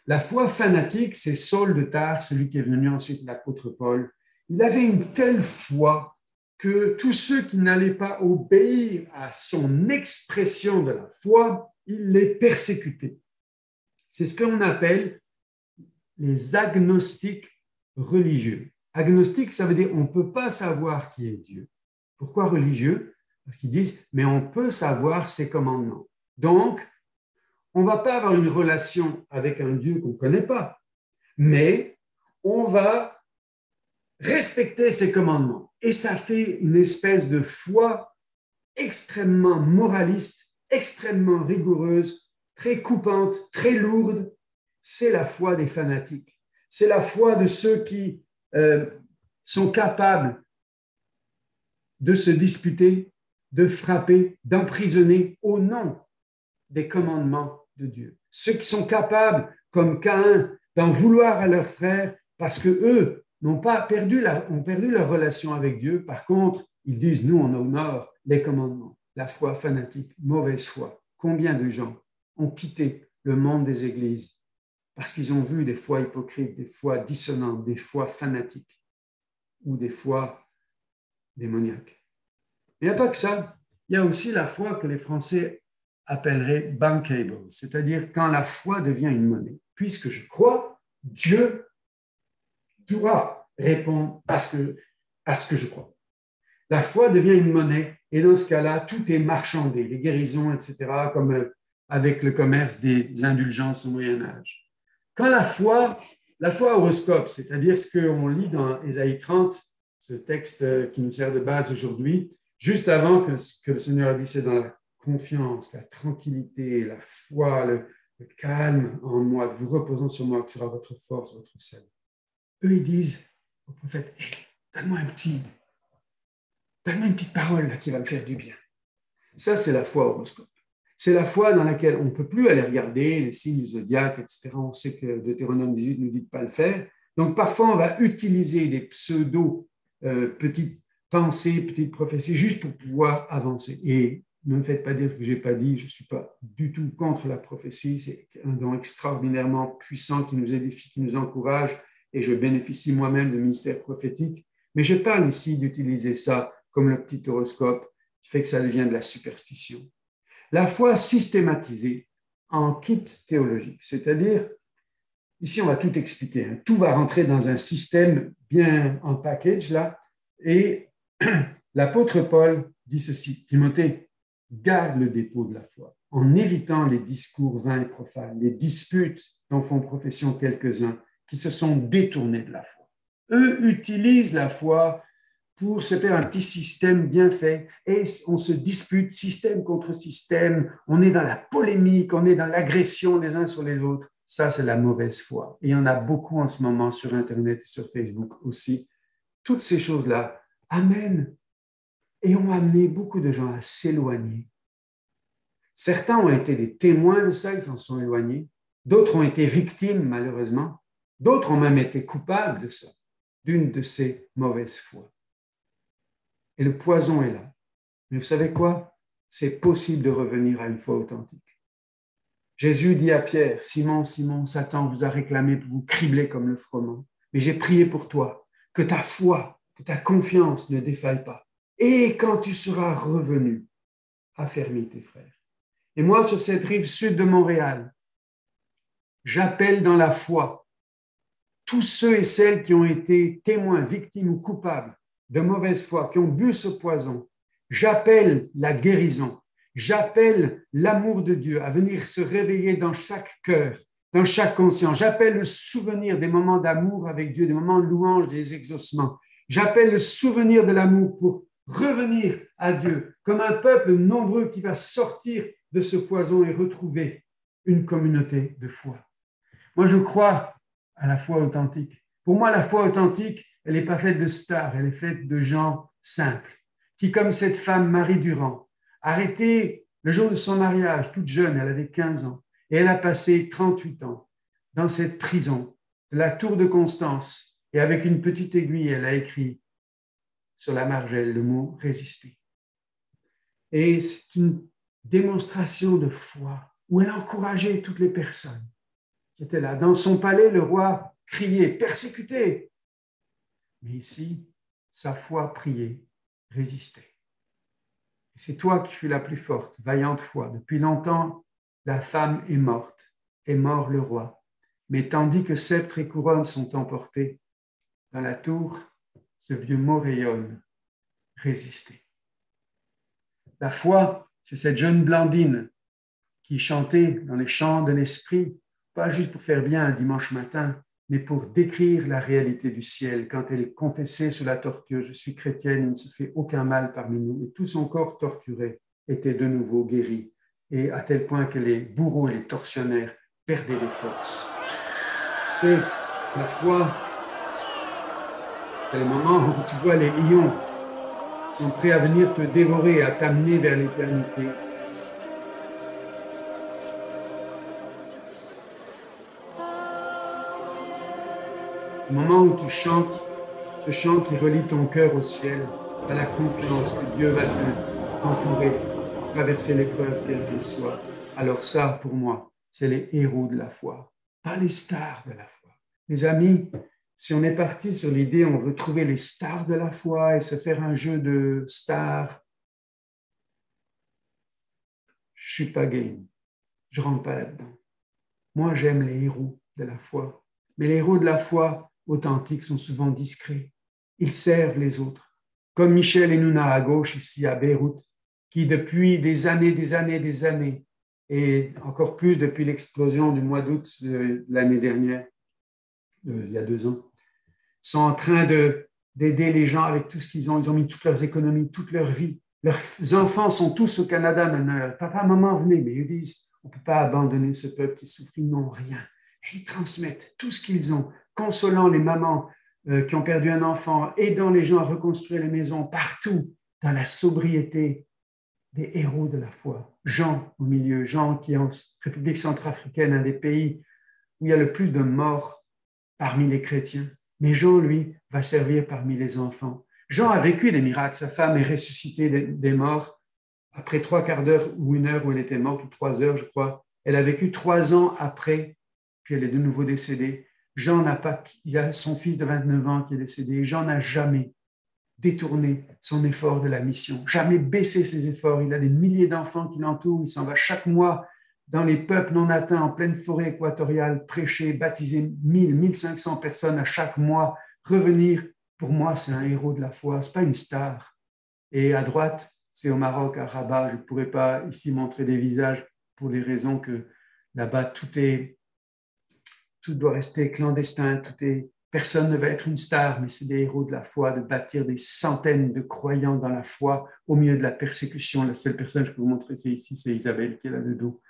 [SPEAKER 1] La foi fanatique, c'est Saul de Tarse, celui qui est venu ensuite l'apôtre Paul. Il avait une telle foi que tous ceux qui n'allaient pas obéir à son expression de la foi, il les persécutait. C'est ce qu'on appelle les agnostiques religieux. Agnostique, ça veut dire on ne peut pas savoir qui est Dieu. Pourquoi religieux? Parce qu'ils disent, mais on peut savoir ses commandements. Donc, on ne va pas avoir une relation avec un Dieu qu'on ne connaît pas, mais on va respecter ses commandements. Et ça fait une espèce de foi extrêmement moraliste, extrêmement rigoureuse, très coupante, très lourde. C'est la foi des fanatiques. C'est la foi de ceux qui sont capables de se disputer, de frapper, d'emprisonner au nom des commandements de Dieu. Ceux qui sont capables, comme Caïn, d'en vouloir à leurs frères parce que eux ont perdu leur relation avec Dieu. Par contre, ils disent, nous, on honore les commandements. La foi fanatique, mauvaise foi. Combien de gens ont quitté le monde des églises parce qu'ils ont vu des foi hypocrites, des foi dissonantes, des foi fanatiques ou des foi démoniaques. Il n'y a pas que ça. Il y a aussi la foi que les Français appelleraient bankable, c'est-à-dire quand la foi devient une monnaie. Puisque je crois, Dieu doit répondre à ce que je crois. La foi devient une monnaie et dans ce cas-là, tout est marchandé, les guérisons, etc., comme avec le commerce des indulgences au Moyen-Âge. Quand la foi horoscope, c'est-à-dire ce qu'on lit dans Ésaïe 30, ce texte qui nous sert de base aujourd'hui, juste avant que le Seigneur a dit, c'est dans la confiance, la tranquillité, la foi, le calme en moi, vous reposant sur moi, que sera votre force, votre salut. Eux, ils disent au prophète, hey, donne-moi une petite parole là, qui va me faire du bien. Ça, c'est la foi horoscope. C'est la foi dans laquelle on ne peut plus aller regarder les signes du zodiaque, etc. On sait que Deutéronome 18 nous dit de ne pas le faire. Donc, parfois, on va utiliser des petites pensées, petites prophéties, juste pour pouvoir avancer. Et ne me faites pas dire ce que je n'ai pas dit, je ne suis pas du tout contre la prophétie. C'est un don extraordinairement puissant qui nous édifie, qui nous encourage, et je bénéficie moi-même du ministère prophétique. Mais je parle ici d'utiliser ça comme le petit horoscope qui fait que ça devient de la superstition. La foi systématisée en kit théologique, c'est-à-dire, ici on va tout expliquer, hein, tout va rentrer dans un système bien en package là, et l'apôtre Paul dit ceci, Timothée, garde le dépôt de la foi en évitant les discours vains et profanes, les disputes dont font profession quelques-uns qui se sont détournés de la foi. Eux utilisent la foi pour se faire un petit système bien fait et on se dispute système contre système, on est dans la polémique, on est dans l'agression les uns sur les autres. Ça, c'est la mauvaise foi. Et il y en a beaucoup en ce moment sur Internet et sur Facebook aussi. Toutes ces choses-là amènent et ont amené beaucoup de gens à s'éloigner. Certains ont été des témoins de ça, ils s'en sont éloignés. D'autres ont été victimes, malheureusement. D'autres ont même été coupables de ça, d'une de ces mauvaises foi. Et le poison est là. Mais vous savez quoi? C'est possible de revenir à une foi authentique. Jésus dit à Pierre, Simon, Simon, Satan vous a réclamé pour vous cribler comme le froment. Mais j'ai prié pour toi, que ta foi, que ta confiance ne défaille pas. Et quand tu seras revenu, affermis tes frères. Et moi, sur cette rive sud de Montréal, j'appelle dans la foi tous ceux et celles qui ont été témoins, victimes ou coupables de mauvaise foi, qui ont bu ce poison. J'appelle la guérison, j'appelle l'amour de Dieu à venir se réveiller dans chaque cœur, dans chaque conscience. J'appelle le souvenir des moments d'amour avec Dieu, des moments de louange, des exaucements. J'appelle le souvenir de l'amour pour revenir à Dieu, comme un peuple nombreux qui va sortir de ce poison et retrouver une communauté de foi. Moi, je crois à la foi authentique. Pour moi, la foi authentique, elle n'est pas faite de stars, elle est faite de gens simples, qui, comme cette femme Marie Durand, arrêtée le jour de son mariage, toute jeune, elle avait 15 ans, et elle a passé 38 ans dans cette prison de la Tour de Constance, et avec une petite aiguille, elle a écrit sur la margelle le mot « résister ». Et c'est une démonstration de foi où elle encourageait toutes les personnes qui étaient là. Dans son palais, le roi criait, persécuté. Mais ici, sa foi priait, résistait. Et c'est toi qui fus la plus forte, vaillante foi. Depuis longtemps, la femme est morte, est mort le roi. Mais tandis que sceptre et couronne sont emportés, dans la tour, ce vieux mot rayonne, résister. La foi, c'est cette jeune Blandine qui chantait dans les chants de l'esprit, pas juste pour faire bien un dimanche matin, mais pour décrire la réalité du ciel. Quand elle confessait sous la torture, je suis chrétienne, il ne se fait aucun mal parmi nous. Et tout son corps torturé était de nouveau guéri. Et à tel point que les bourreaux et les tortionnaires perdaient des forces. C'est la foi, c'est le moment où tu vois les lions qui sont prêts à venir te dévorer, à t'amener vers l'éternité. C'est le moment où tu chantes ce chant qui relie ton cœur au ciel, à la confiance que Dieu va t'entourer, traverser l'épreuve quelle qu'elle soit. Alors ça, pour moi, c'est les héros de la foi, pas les stars de la foi. Les amis, si on est parti sur l'idée, on veut trouver les stars de la foi et se faire un jeu de stars, je suis pas game, je rentre pas là-dedans. Moi, j'aime les héros de la foi, mais les héros de la foi authentiques sont souvent discrets. Ils servent les autres, comme Michel Henouna à gauche ici à Beyrouth, qui depuis des années, et encore plus depuis l'explosion du mois d'août de l'année dernière, il y a 2 ans, sont en train d'aider les gens avec tout ce qu'ils ont. Ils ont mis toutes leurs économies, toute leur vie. Leurs enfants sont tous au Canada maintenant. Papa, maman, venez, mais ils disent, on ne peut pas abandonner ce peuple qui souffre, ils n'ont rien. Et ils transmettent tout ce qu'ils ont, consolant les mamans qui ont perdu un enfant, aidant les gens à reconstruire les maisons partout, dans la sobriété des héros de la foi. Jean au milieu, Jean qui est en République centrafricaine, un des pays où il y a le plus de morts parmi les chrétiens. Mais Jean, lui, va servir parmi les enfants. Jean a vécu des miracles. Sa femme est ressuscitée des morts après 3/4 d'heure ou 1 heure où elle était morte, ou 3 heures, je crois. Elle a vécu 3 ans après, puis elle est de nouveau décédée. Jean n'a pas, il a son fils de 29 ans qui est décédé. Jean n'a jamais détourné son effort de la mission, jamais baissé ses efforts. Il a des milliers d'enfants qui l'entourent. Il s'en va chaque mois dans les peuples non atteints en pleine forêt équatoriale, prêcher, baptiser 1500 personnes à chaque mois, revenir. Pour moi, c'est un héros de la foi, ce n'est pas une star. Et à droite, c'est au Maroc, à Rabat. Je ne pourrais pas ici montrer des visages pour les raisons que là-bas, tout doit rester clandestin, personne ne va être une star, mais c'est des héros de la foi, de bâtir des centaines de croyants dans la foi au milieu de la persécution. La seule personne que je peux vous montrer, c'est ici, c'est Isabelle qui est là de dos.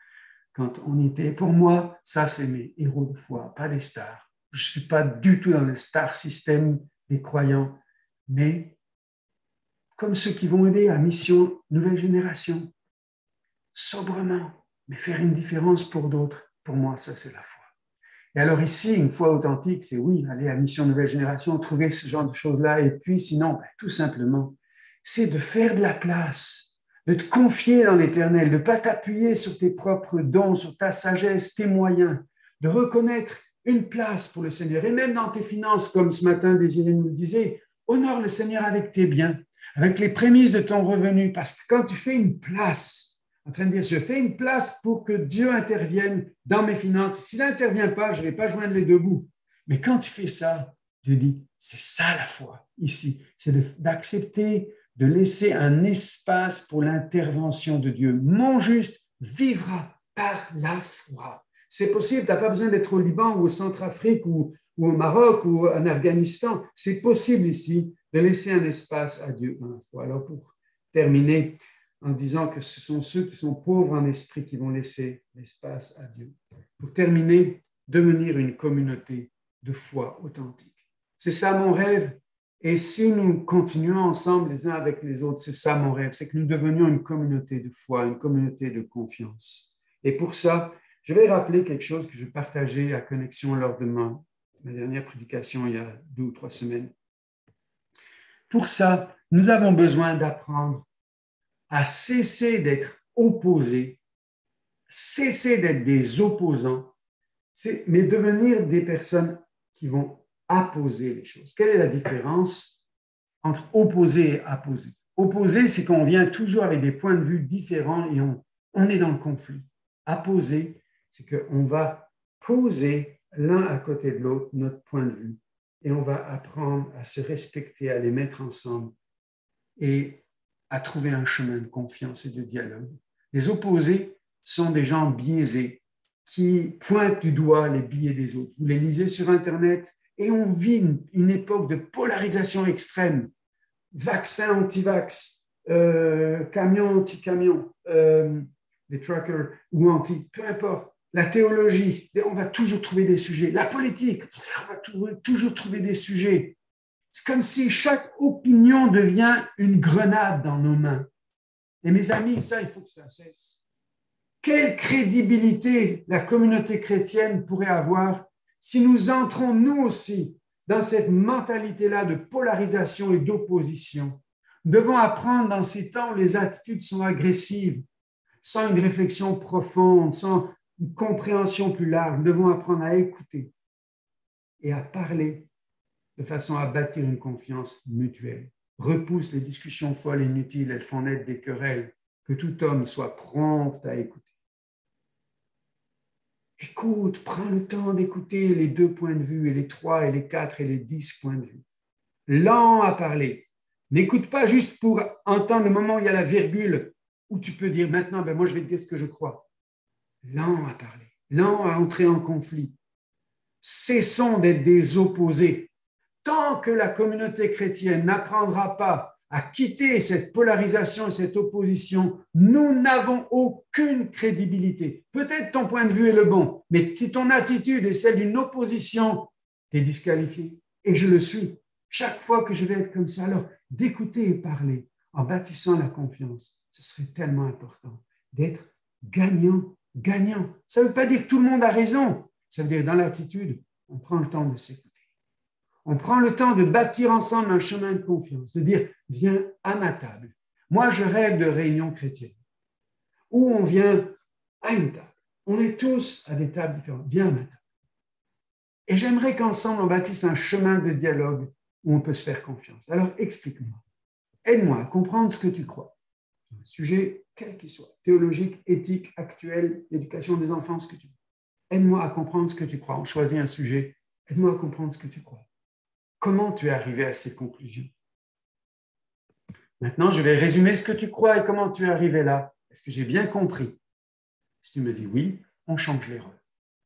[SPEAKER 1] Quand on était, pour moi, ça c'est mes héros de foi, pas des stars. Je ne suis pas du tout dans le star système des croyants, mais comme ceux qui vont aider à mission nouvelle génération, sobrement, mais faire une différence pour d'autres. Pour moi, ça c'est la foi. Et alors ici, une foi authentique, c'est oui, aller à mission nouvelle génération, trouver ce genre de choses-là, et puis sinon, tout simplement, c'est de faire de la place, de te confier dans l'Éternel, de ne pas t'appuyer sur tes propres dons, sur ta sagesse, tes moyens, de reconnaître une place pour le Seigneur. Et même dans tes finances, comme ce matin Désiré nous le disait, honore le Seigneur avec tes biens, avec les prémices de ton revenu, parce que quand tu fais une place, en train de dire, je fais une place pour que Dieu intervienne dans mes finances. S'il n'intervient pas, je ne vais pas joindre les deux bouts. Mais quand tu fais ça, Dieu dit, c'est ça la foi ici, c'est d'accepter de laisser un espace pour l'intervention de Dieu. Mon juste vivra par la foi. C'est possible, tu n'as pas besoin d'être au Liban ou au Centrafrique ou au Maroc ou en Afghanistan. C'est possible ici de laisser un espace à Dieu dans la foi. Alors pour terminer, en disant que ce sont ceux qui sont pauvres en esprit qui vont laisser l'espace à Dieu. Pour terminer, devenir une communauté de foi authentique. C'est ça mon rêve. Et si nous continuons ensemble les uns avec les autres, c'est ça mon rêve, c'est que nous devenions une communauté de foi, une communauté de confiance. Et pour ça, je vais rappeler quelque chose que je partageais à Connexion lors de ma dernière prédication il y a 2 ou 3 semaines. Pour ça, nous avons besoin d'apprendre à cesser d'être opposés, cesser d'être des opposants, mais devenir des personnes qui vont apposer les choses. Quelle est la différence entre opposer et apposer? Opposer, c'est qu'on vient toujours avec des points de vue différents et on est dans le conflit. Apposer, c'est qu'on va poser l'un à côté de l'autre notre point de vue et on va apprendre à se respecter, à les mettre ensemble et à trouver un chemin de confiance et de dialogue. Les opposés sont des gens biaisés qui pointent du doigt les biais des autres. Vous les lisez sur Internet et on vit une époque de polarisation extrême. Vaccin, anti-vax, camion, anti-camion, les truckers ou anti, peu importe. La théologie, on va toujours trouver des sujets. La politique, on va toujours trouver des sujets. C'est comme si chaque opinion devient une grenade dans nos mains. Et mes amis, ça, il faut que ça cesse. Quelle crédibilité la communauté chrétienne pourrait avoir si nous entrons, nous aussi, dans cette mentalité-là de polarisation et d'opposition? Nous devons apprendre dans ces temps où les attitudes sont agressives, sans une réflexion profonde, sans une compréhension plus large. Nous devons apprendre à écouter et à parler de façon à bâtir une confiance mutuelle. Repousse les discussions folles et inutiles, elles font naître des querelles. Que tout homme soit prompt à écouter. Écoute, prends le temps d'écouter les 2 points de vue et les 3 et les 4 et les 10 points de vue. Lent à parler. N'écoute pas juste pour entendre le moment où il y a la virgule, où tu peux dire maintenant, moi je vais te dire ce que je crois. Lent à parler, lent à entrer en conflit. Cessons d'être des opposés. Tant que la communauté chrétienne n'apprendra pas à quitter cette polarisation et cette opposition, nous n'avons aucune crédibilité. Peut-être ton point de vue est le bon, mais si ton attitude est celle d'une opposition, tu es disqualifié. Et je le suis. Chaque fois que je vais être comme ça, alors d'écouter et parler en bâtissant la confiance, ce serait tellement important d'être gagnant, gagnant. Ça ne veut pas dire que tout le monde a raison. Ça veut dire dans l'attitude, on prend le temps de s'écouter. On prend le temps de bâtir ensemble un chemin de confiance, de dire, viens à ma table. Moi, je rêve de réunions chrétiennes où on vient à une table. On est tous à des tables différentes. Viens à ma table. Et j'aimerais qu'ensemble, on bâtisse un chemin de dialogue où on peut se faire confiance. Alors, explique-moi. Aide-moi à comprendre ce que tu crois. Un sujet, quel qu'il soit, théologique, éthique, actuel, l'éducation des enfants, ce que tu veux. Aide-moi à comprendre ce que tu crois. On choisit un sujet. Aide-moi à comprendre ce que tu crois. Comment tu es arrivé à ces conclusions? Maintenant, je vais résumer ce que tu crois et comment tu es arrivé là. Est-ce que j'ai bien compris? Si tu me dis oui, on change les rôles.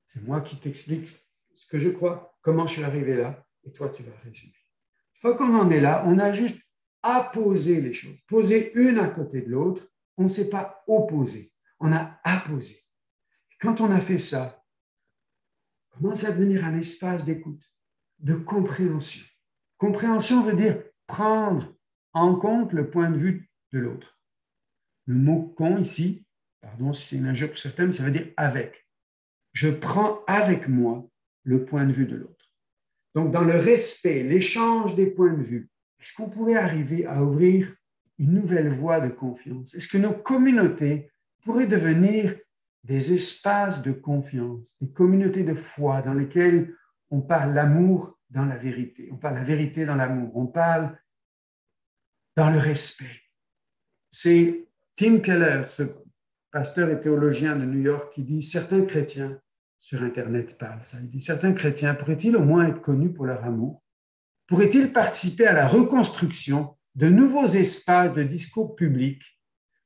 [SPEAKER 1] C'est moi qui t'explique ce que je crois, comment je suis arrivé là, et toi, tu vas résumer. Une fois qu'on en est là, on a juste apposé les choses, posé une à côté de l'autre. On ne s'est pas opposé, on a apposé. Et quand on a fait ça, on commence à devenir un espace d'écoute, de compréhension. Compréhension veut dire prendre en compte le point de vue de l'autre. Le mot « con » ici, pardon si c'est une injure pour certains, mais ça veut dire « avec ». Je prends avec moi le point de vue de l'autre. Donc, dans le respect, l'échange des points de vue, est-ce qu'on pourrait arriver à ouvrir une nouvelle voie de confiance? Est-ce que nos communautés pourraient devenir des espaces de confiance, des communautés de foi dans lesquelles on parle l'amour dans la vérité, on parle la vérité dans l'amour, on parle dans le respect? C'est Tim Keller, ce pasteur et théologien de New York, qui dit « Certains chrétiens sur Internet parlent ça. Il dit « Certains chrétiens pourraient-ils au moins être connus pour leur amour? Pourraient-ils participer à la reconstruction de nouveaux espaces de discours publics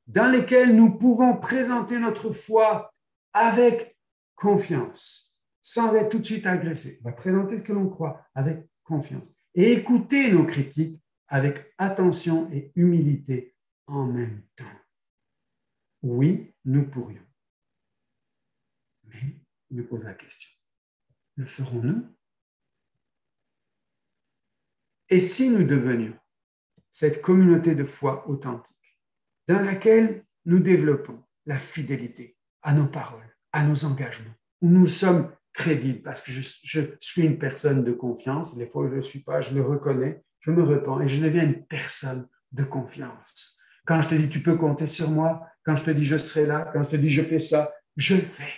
[SPEAKER 1] dans lesquels nous pouvons présenter notre foi avec confiance, sans être tout de suite agressés? On va présenter ce que l'on croit avec confiance et écouter nos critiques avec attention et humilité en même temps. » Oui, nous pourrions. Mais il me pose la question, le ferons-nous? Et si nous devenions cette communauté de foi authentique dans laquelle nous développons la fidélité à nos paroles, à nos engagements, où nous sommes crédibles parce que je suis une personne de confiance, les fois où je ne le suis pas, je le reconnais, je me repens et je deviens une personne de confiance. Quand je te dis tu peux compter sur moi, quand je te dis je serai là, quand je te dis je fais ça, je le fais.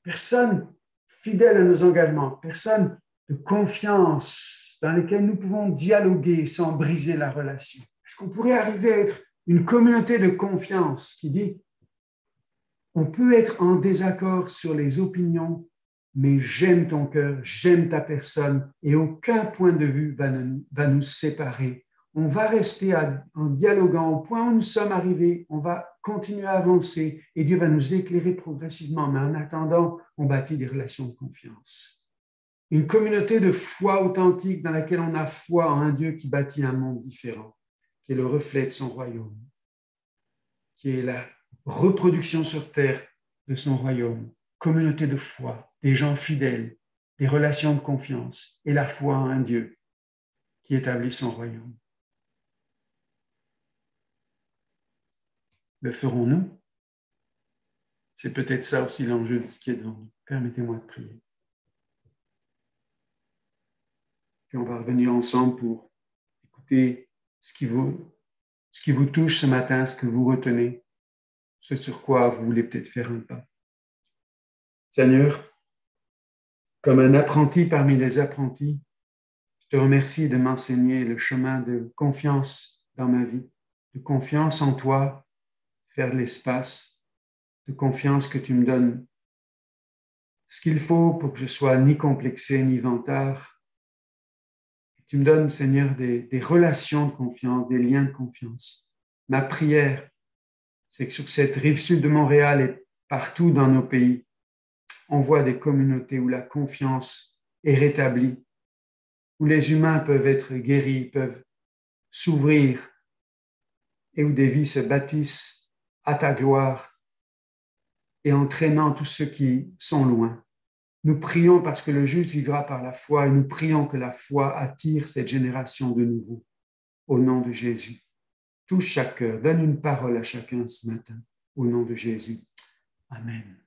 [SPEAKER 1] Personne fidèle à nos engagements, personne de confiance dans lesquels nous pouvons dialoguer sans briser la relation. Est-ce qu'on pourrait arriver à être une communauté de confiance qui dit on peut être en désaccord sur les opinions, mais j'aime ton cœur, j'aime ta personne et aucun point de vue va nous séparer. On va rester en dialoguant au point où nous sommes arrivés, on va continuer à avancer et Dieu va nous éclairer progressivement, mais en attendant, on bâtit des relations de confiance. Une communauté de foi authentique dans laquelle on a foi en un Dieu qui bâtit un monde différent, qui est le reflet de son royaume, qui est la reproduction sur terre de son royaume, communauté de foi, des gens fidèles, des relations de confiance et la foi en un Dieu qui établit son royaume. Le ferons-nous? C'est peut-être ça aussi l'enjeu de ce qui est devant nous. Permettez-moi de prier. Puis on va revenir ensemble pour écouter ce qui vous touche ce matin, ce que vous retenez, ce sur quoi vous voulez peut-être faire un pas. Seigneur, comme un apprenti parmi les apprentis, je te remercie de m'enseigner le chemin de confiance dans ma vie, de confiance en toi, faire de l'espace, de confiance que tu me donnes ce qu'il faut pour que je sois ni complexé ni vantard. Tu me donnes, Seigneur, des relations de confiance, des liens de confiance. Ma prière, c'est que sur cette rive sud de Montréal et partout dans nos pays, on voit des communautés où la confiance est rétablie, où les humains peuvent être guéris, peuvent s'ouvrir et où des vies se bâtissent à ta gloire et entraînant tous ceux qui sont loin. Nous prions parce que le juste vivra par la foi et nous prions que la foi attire cette génération de nouveau. Au nom de Jésus. Touche chaque cœur, donne une parole à chacun ce matin. Au nom de Jésus. Amen.